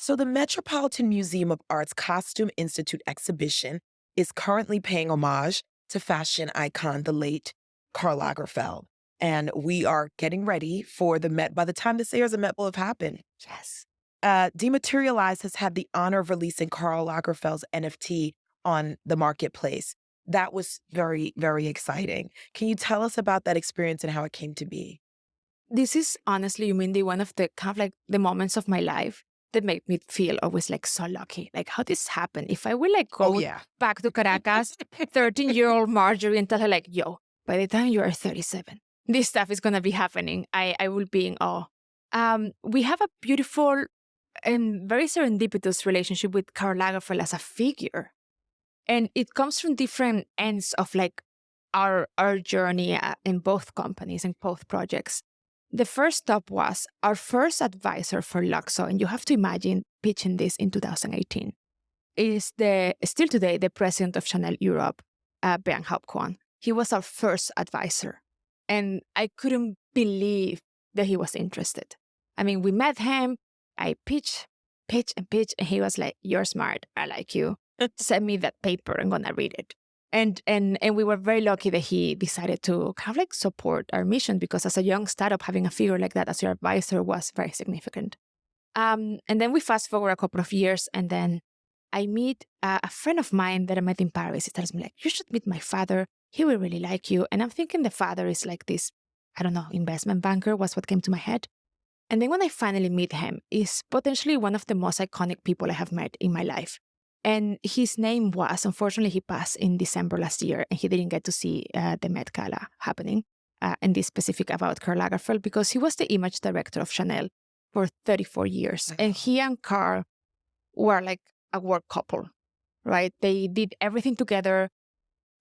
So the Metropolitan Museum of Art's Costume Institute exhibition is currently paying homage to fashion icon, the late Karl Lagerfeld. And we are getting ready for the Met. By the time this airs, the Met will have happened. Yes. Dematerialized has had the honor of releasing Karl Lagerfeld's NFT on the marketplace. That was very, very exciting. Can you tell us about that experience and how it came to be? This is honestly, Umindi, one of the kind of like the moments of my life that make me feel always like so lucky. Like how this happened. If I will like Oh, go yeah. back to Caracas, 13-year-old Marjorie, and tell her like, yo, by the time you are 37, this stuff is gonna be happening. I will be in awe. We have a beautiful and very serendipitous relationship with Karl Lagerfeld as a figure. And it comes from different ends of like our journey in both companies and both projects. The first stop was our first advisor for LUKSO, and you have to imagine pitching this in 2018, is still today the president of Chanel Europe, Bernhard Kwon. He was our first advisor, and I couldn't believe that he was interested. I mean, we met him, I pitch, and he was like, "You're smart, I like you. Send me that paper, I'm gonna read it." And we were very lucky that he decided to kind of like support our mission, because as a young startup, having a figure like that as your advisor was very significant. And then we fast forward a couple of years, and then I meet a friend of mine that I met in Paris. He tells me like, "You should meet my father. He will really like you." And I'm thinking the father is like this, I don't know, investment banker was what came to my head. And then when I finally meet him, is potentially one of the most iconic people I have met in my life. And his name was, unfortunately, he passed in December last year, and he didn't get to see the Met Gala happening, and this specific about Karl Lagerfeld, because he was the image director of Chanel for 34 years. And he and Karl were like a work couple, right? They did everything together.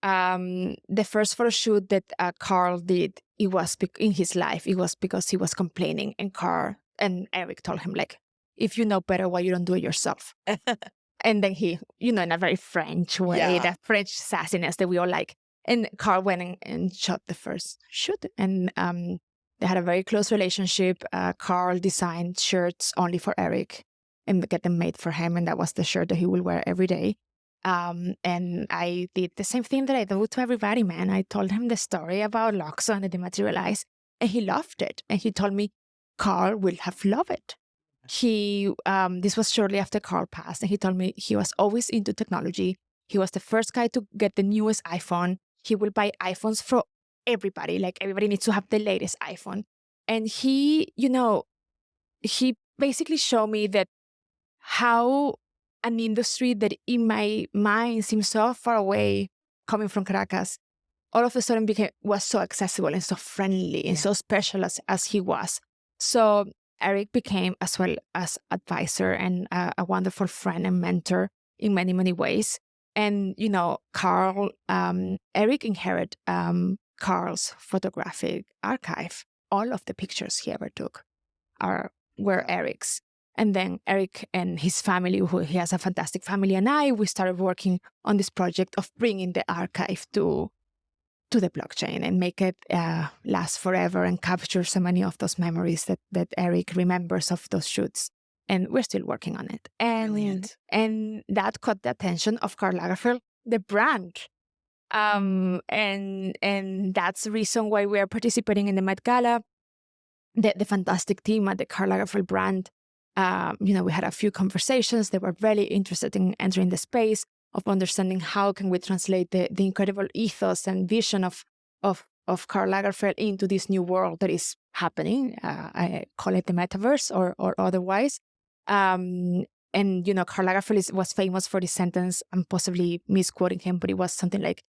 The first photo shoot that Karl did, it was in his life, it was because he was complaining, and Karl and Eric told him like, "If you know better, why you don't do it yourself?" And then he, in a very French way, that French sassiness that we all like. And Karl went and shot the first shoot. And they had a very close relationship. Karl designed shirts only for Eric and get them made for him. And that was the shirt that he will wear every day. And I did the same thing that I do to everybody, man. I told him the story about LUKSO and the Dematerialized, and he loved it. And he told me, Karl will have loved it. This was shortly after Karl passed, and he told me he was always into technology. He was the first guy to get the newest iPhone. He will buy iPhones for everybody. Like everybody needs to have the latest iPhone. And he basically showed me that how an industry that in my mind seemed so far away, coming from Caracas, all of a sudden was so accessible and so friendly and so special as he was. So Eric became, as well as advisor and a wonderful friend and mentor in many, many ways. And, Karl, Eric inherited Karl's photographic archive. All of the pictures he ever took were Eric's. And then Eric and his family, who he has a fantastic family, and we started working on this project of bringing the archive to the blockchain and make it last forever and capture so many of those memories that Eric remembers of those shoots. And we're still working on it. And that caught the attention of Karl Lagerfeld, the brand. And that's the reason why we are participating in the Met Gala. The fantastic team at the Karl Lagerfeld brand, we had a few conversations. They were very interested in entering the space of understanding how can we translate the incredible ethos and vision of Karl Lagerfeld into this new world that is happening. I call it the metaverse or otherwise. And Karl Lagerfeld was famous for this sentence. I'm possibly misquoting him, but it was something like,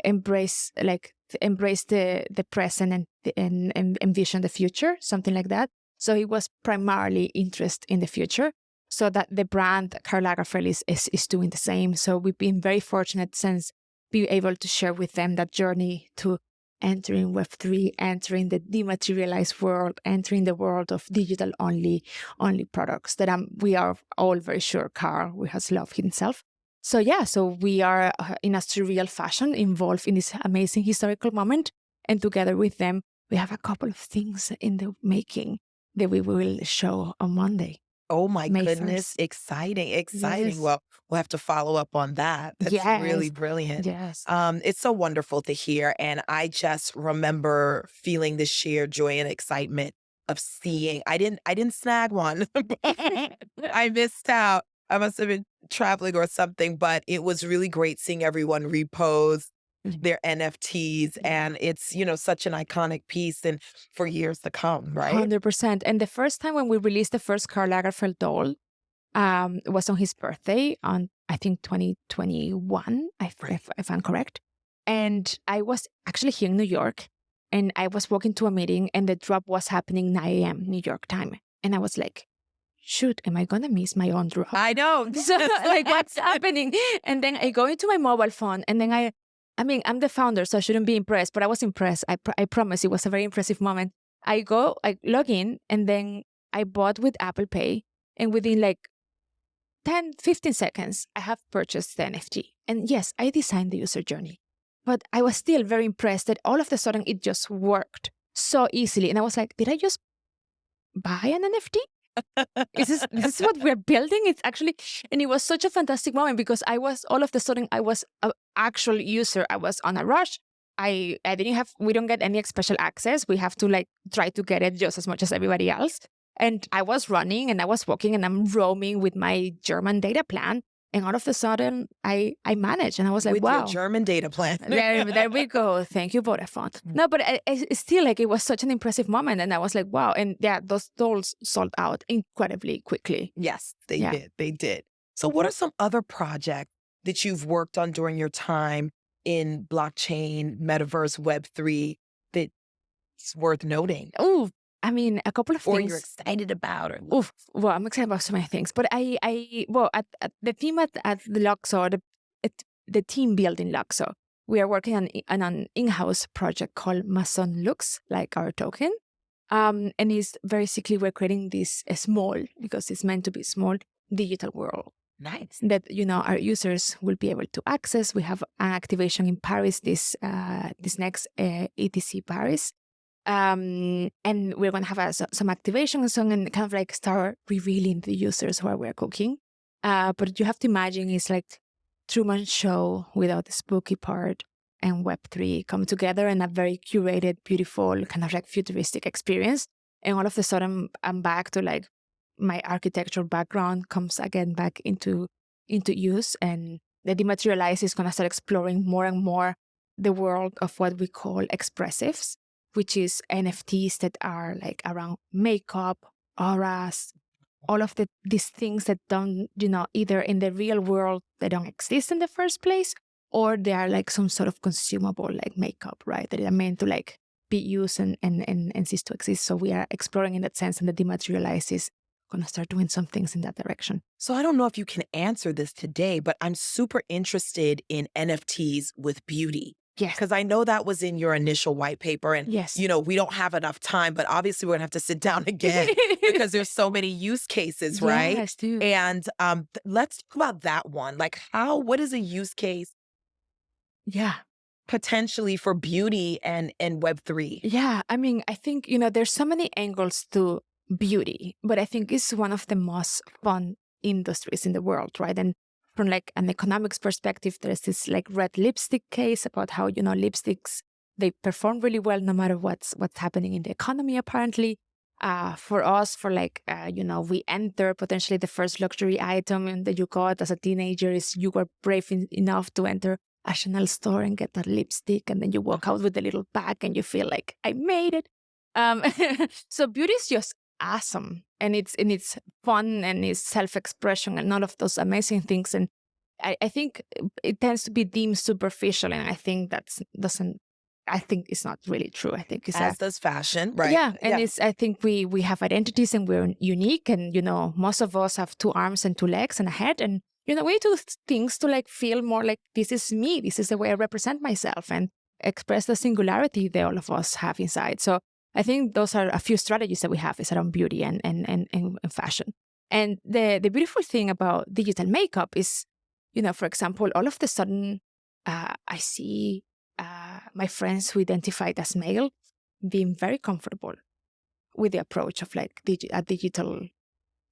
embrace the present and envision the future, something like that. So he was primarily interested in the future. So that the brand Karl Lagerfeld is doing the same. So we've been very fortunate since being able to share with them that journey to entering Web3, entering the dematerialized world, entering the world of digital only products that we are all very sure Karl has loved himself. So we are in a surreal fashion involved in this amazing historical moment. And together with them, we have a couple of things in the making that we will show on Monday. Oh my May goodness. 1st. Exciting. Exciting. Yes. Well, we'll have to follow up on that. That's really Yes. brilliant. Yes. It's so wonderful to hear. And I just remember feeling the sheer joy and excitement of seeing. I didn't snag one. I missed out. I must have been traveling or something, but it was really great seeing everyone repost their NFTs. And it's, such an iconic piece and for years to come, right? 100%. And the first time when we released the first Karl Lagerfeld doll was on his birthday on, I think, 2021, if I'm correct. And I was actually here in New York, and I was walking to a meeting, and the drop was happening 9 a.m. New York time. And I was like, shoot, am I going to miss my own drop? I know. So, like, what's happening? And then I go into my mobile phone, and then I mean, I'm the founder, so I shouldn't be impressed, but I was impressed. I promise it was a very impressive moment. I log in, and then I bought with Apple Pay, and within like 10, 15 seconds, I have purchased the NFT. And yes, I designed the user journey, but I was still very impressed that all of a sudden it just worked so easily. And I was like, did I just buy an NFT? Is this what we're building? It's actually, and it was such a fantastic moment because I was all of a sudden I was an actual user. I was on a rush. We don't get any special access. We have to like try to get it just as much as everybody else. And I was running and I was walking and I'm roaming with my German data plan. And all of a sudden, I managed, and I was like, With "Wow, your German data plan." there we go. Thank you, Vodafone." No, but it's still like it was such an impressive moment, and I was like, "Wow!" And yeah, those dolls sold out incredibly quickly. Yes, they Yeah. did. They did. So, what are some other projects that you've worked on during your time in blockchain, metaverse, Web3 that's worth noting, Oh, I mean, a couple of or things. you're excited about, or Oof, well, I'm excited about so many things, but at the team at the LUKSO, the team building LUKSO, we are working on an in-house project called Mason Lux, like our token. And it's basically we're creating this small, because it's meant to be small, digital world nice. that our users will be able to access. We have an activation in Paris this next ETC Paris. And we're going to have some activation and so on, and kind of like start revealing the users where we're cooking. But you have to imagine it's like Truman Show without the spooky part and Web3 come together in a very curated, beautiful, kind of like futuristic experience. And all of a sudden, I'm back to like my architectural background comes again back into use. And the Dematerialized is going to start exploring more and more the world of what we call expressives, which is NFTs that are like around makeup, auras, all of these things that don't, either in the real world, they don't exist in the first place, or they are like some sort of consumable like makeup, right? That are meant to like be used and cease to exist. So we are exploring in that sense, and the Dematerialized is going to start doing some things in that direction. So, I don't know if you can answer this today, but I'm super interested in NFTs with beauty. Yes. Because I know that was in your initial white paper, and Yes. we don't have enough time, but obviously we're gonna have to sit down again because there's so many use cases, right? Yes, dude. And let's talk about that one. Like, what is a use case Yeah. potentially for beauty and Web3? Yeah. I mean, I think, there's so many angles to beauty, but I think it's one of the most fun industries in the world, right? And from like an economics perspective, there's this like red lipstick case about how, lipsticks, they perform really well no matter what's happening in the economy, apparently. For us, we enter potentially the first luxury item that you got as a teenager is you were brave enough to enter a Chanel store and get that lipstick, and then you walk out with the little bag and you feel like I made it. So beauty is just awesome, and it's fun and it's self-expression and all of those amazing things. And I think it tends to be deemed superficial, and I think I think it's not really true. I think it's As does fashion, right? Yeah, and I think we have identities and we're unique, and most of us have 2 arms and 2 legs and a head, and we need to do things to like feel more like this is me, this is the way I represent myself, and express the singularity that all of us have inside. So I think those are a few strategies that we have is around beauty and fashion. And the beautiful thing about digital makeup is, for example, all of a sudden I see my friends who identified as male being very comfortable with the approach of like a digital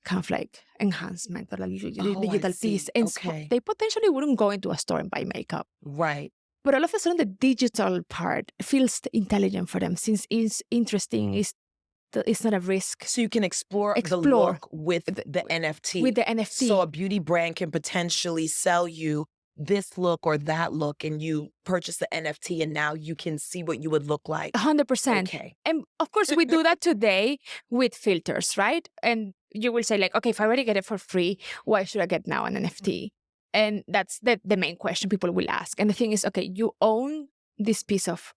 kind of like enhancement or like Oh, I digital see. piece. And Okay. they potentially wouldn't go into a store and buy makeup. Right. But all of a sudden, the digital part feels intelligent for them since it's interesting, it's not a risk. So you can explore the Explore look with the NFT. With the NFT. So a beauty brand can potentially sell you this look or that look, and you purchase the NFT, and now you can see what you would look like. 100%. Okay. And of course, we do that today with filters, right? And you will say like, okay, if I already get it for free, why should I get now an NFT? And that's the main question people will ask. And the thing is, okay, you own this piece of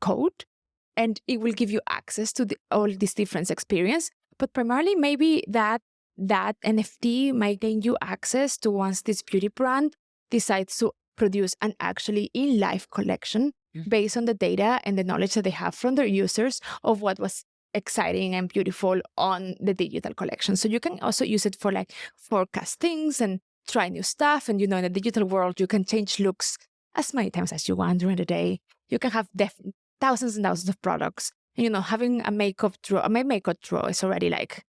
code, and it will give you access to all these different experience. But primarily, maybe that NFT might gain you access to once this beauty brand decides to produce an actually in-life collection based on the data and the knowledge that they have from their users of what was exciting and beautiful on the digital collection. So you can also use it for like forecast things and try new stuff. And, in the digital world, you can change looks as many times as you want during the day. You can have thousands and thousands of products. And, having a makeup drawer, my makeup drawer is already like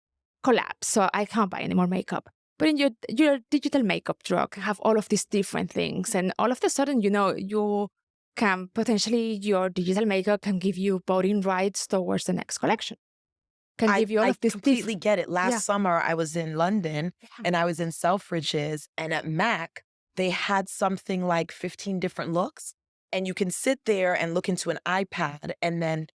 collapsed, so I can't buy any more makeup. But in your digital makeup drawer can have all of these different things. And all of a sudden, you can potentially, your digital makeup can give you voting rights towards the next collection. Give you all of this. I completely get it. Last summer, I was in London and I was in Selfridges, and at MAC, they had something like 15 different looks. And you can sit there and look into an iPad and then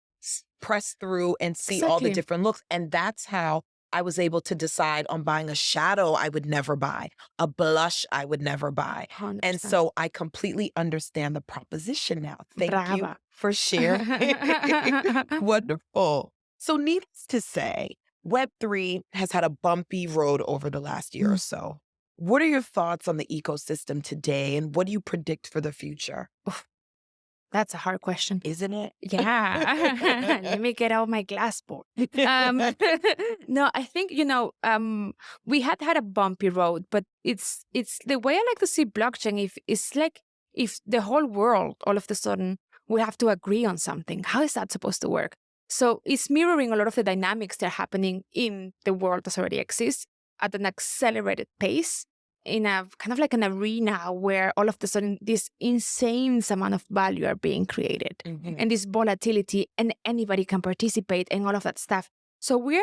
press through and see all the different looks. And that's how I was able to decide on buying a shadow I would never buy, a blush I would never buy. 100%. And so I completely understand the proposition now. Thank you for sharing. Wonderful. So needless to say, Web3 has had a bumpy road over the last year or so. What are your thoughts on the ecosystem today, and what do you predict for the future? That's a hard question. Isn't it? Yeah. Let me get out my glass board. No, I think, we had a bumpy road, but it's the way I like to see blockchain. If the whole world all of a sudden we have to agree on something, how is that supposed to work? So it's mirroring a lot of the dynamics that are happening in the world that already exists at an accelerated pace, in a kind of like an arena where all of a sudden this insane amount of value are being created and this volatility, and anybody can participate and all of that stuff. So we're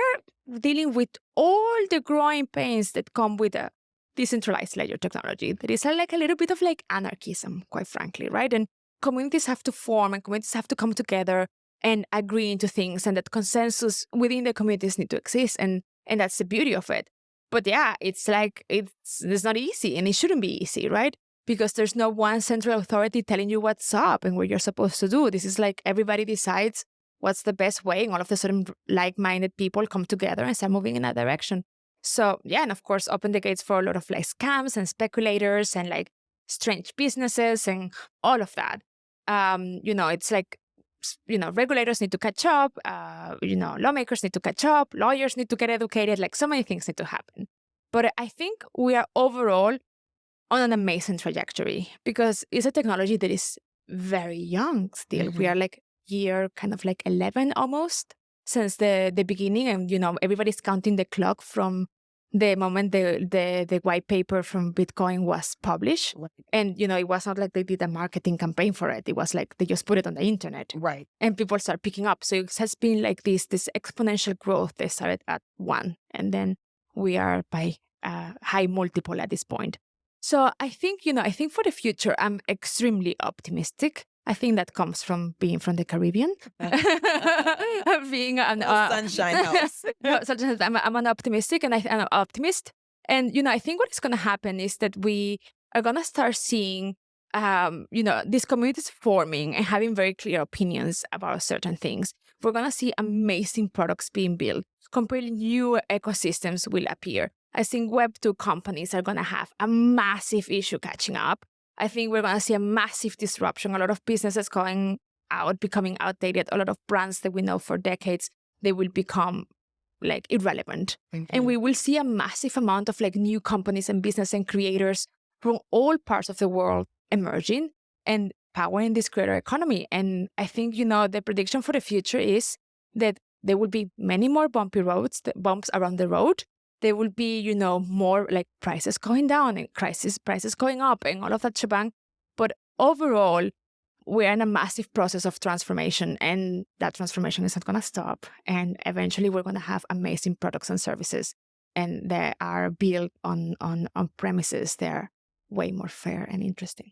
dealing with all the growing pains that come with a decentralized ledger technology. There is like a little bit of like anarchism, quite frankly, right? And communities have to form and communities have to come together and agree into things, and that consensus within the communities need to exist. And that's the beauty of it. But yeah, it's not easy, and it shouldn't be easy, right? Because there's no one central authority telling you what's up and what you're supposed to do. This is like everybody decides what's the best way, and all of a sudden like-minded people come together and start moving in that direction. So yeah, and of course, open the gates for a lot of like scams and speculators and like strange businesses and all of that. It's like, regulators need to catch up, lawmakers need to catch up, lawyers need to get educated, like so many things need to happen. But I think we are overall on an amazing trajectory because it's a technology that is very young still. We are like year kind of like 11 almost since the beginning. And, everybody's counting the clock from the moment the white paper from Bitcoin was published. Right. And, it was not like they did a marketing campaign for it. It was like they just put it on the internet. Right. And people start picking up. So it has been like this exponential growth. They started at 1, and then we are by a high multiple at this point. So I think for the future, I'm extremely optimistic. I think that comes from being from the Caribbean, being an sunshine house. I'm an optimistic, and I'm an optimist. And I think what is going to happen is that we are going to start seeing, these communities forming and having very clear opinions about certain things. We're going to see amazing products being built. Completely new ecosystems will appear. I think Web2 companies are going to have a massive issue catching up. I think we're going to see a massive disruption. A lot of businesses going out, becoming outdated. A lot of brands that we know for decades, they will become like irrelevant. And we will see a massive amount of like new companies and business and creators from all parts of the world emerging and powering this creator economy. And I think, the prediction for the future is that there will be many more bumpy roads, bumps around the road, there will be, more like prices going down and prices going up and all of that shebang. But overall, we're in a massive process of transformation, and that transformation is not going to stop. And eventually we're going to have amazing products and services, and they are built on premises that are way more fair and interesting.